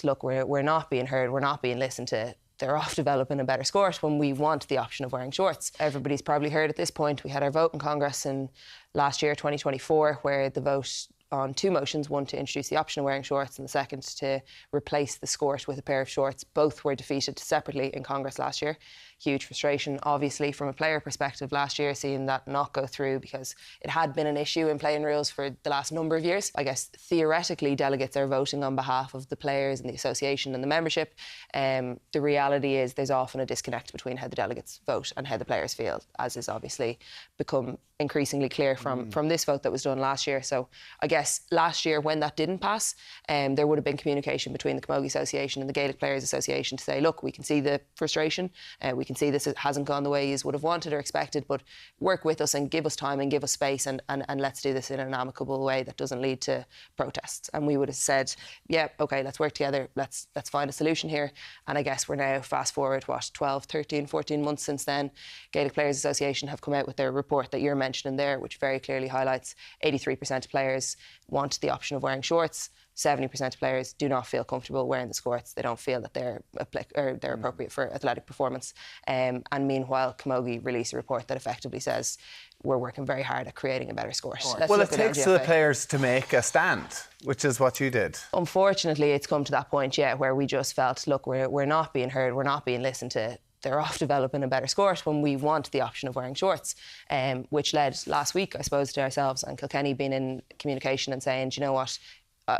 look, we're not being heard, we're not being listened to. They're off developing a better Skort when we want the option of wearing shorts. Everybody's probably heard at this point, we had our vote in Congress in last year, 2024, where the vote on two motions, one to introduce the option of wearing shorts and the second to replace the Skort with a pair of shorts. Both were defeated separately in Congress last year. Huge frustration, obviously, from a player perspective last year, seeing that not go through because it had been an issue in playing rules for the last number of years. I guess theoretically delegates are voting on behalf of the players and the association and the membership. The reality is there's often a disconnect between how the delegates vote and how the players feel, as is obviously become increasingly clear from this vote that was done last year. So I guess last year when that didn't pass, there would have been communication between the Camogie Association and the Gaelic Players Association to say, look, we can see the frustration, we can see this hasn't gone the way you would have wanted or expected, but work with us and give us time and give us space and let's do this in an amicable way that doesn't lead to protests. And we would have said, yeah, OK, let's work together, let's find a solution here. And I guess we're now fast forward, 12, 13, 14 months since then. Gaelic Players Association have come out with their report that you're mentioning there, which very clearly highlights 83% of players want the option of wearing shorts. 70% of players do not feel comfortable wearing the Skorts. They don't feel that they're appropriate for athletic performance. And meanwhile, Camogie released a report that effectively says we're working very hard at creating a better Skort. Well, it takes to the players to make a stand, which is what you did. Unfortunately, it's come to that point, yeah, where we just felt, look, we're not being heard, we're not being listened to. They're off developing a better Skort when we want the option of wearing shorts, which led last week, I suppose, to ourselves and Kilkenny being in communication and saying, do you know what,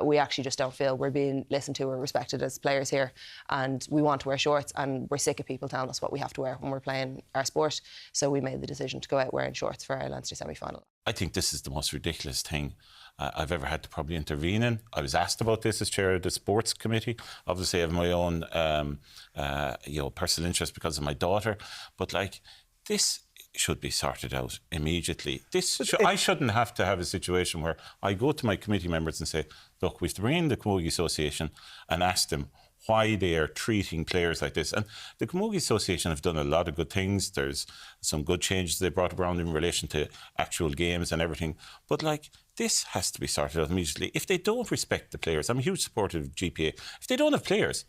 we actually just don't feel we're being listened to or respected as players here, and we want to wear shorts, and we're sick of people telling us what we have to wear when we're playing our sport. So we made the decision to go out wearing shorts for our Leinster semi-final. I think this is the most ridiculous thing I've ever had to probably intervene in. I was asked about this as chair of the sports committee. Obviously, I have my own personal interest because of my daughter, but like this should be sorted out immediately. I shouldn't have to have a situation where I go to my committee members and say, look, we have to bring in the Camogie Association and ask them why they are treating players like this. And the Camogie Association have done a lot of good things. There's some good changes they brought around in relation to actual games and everything. But like, this has to be sorted out immediately. If they don't respect the players, I'm a huge supporter of GPA. If they don't have players,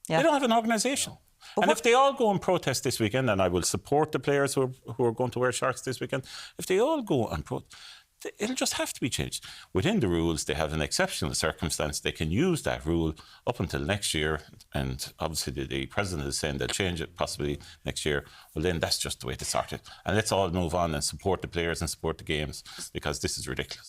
they don't have an organisation. No. And if they all go and protest this weekend, and I will support the players who are going to wear shorts this weekend, if they all go and protest, it'll just have to be changed. Within the rules, they have an exceptional circumstance. They can use that rule up until next year. And obviously the president is saying they'll change it possibly next year. Well, then that's just the way to sort it. And let's all move on and support the players and support the games, because this is ridiculous.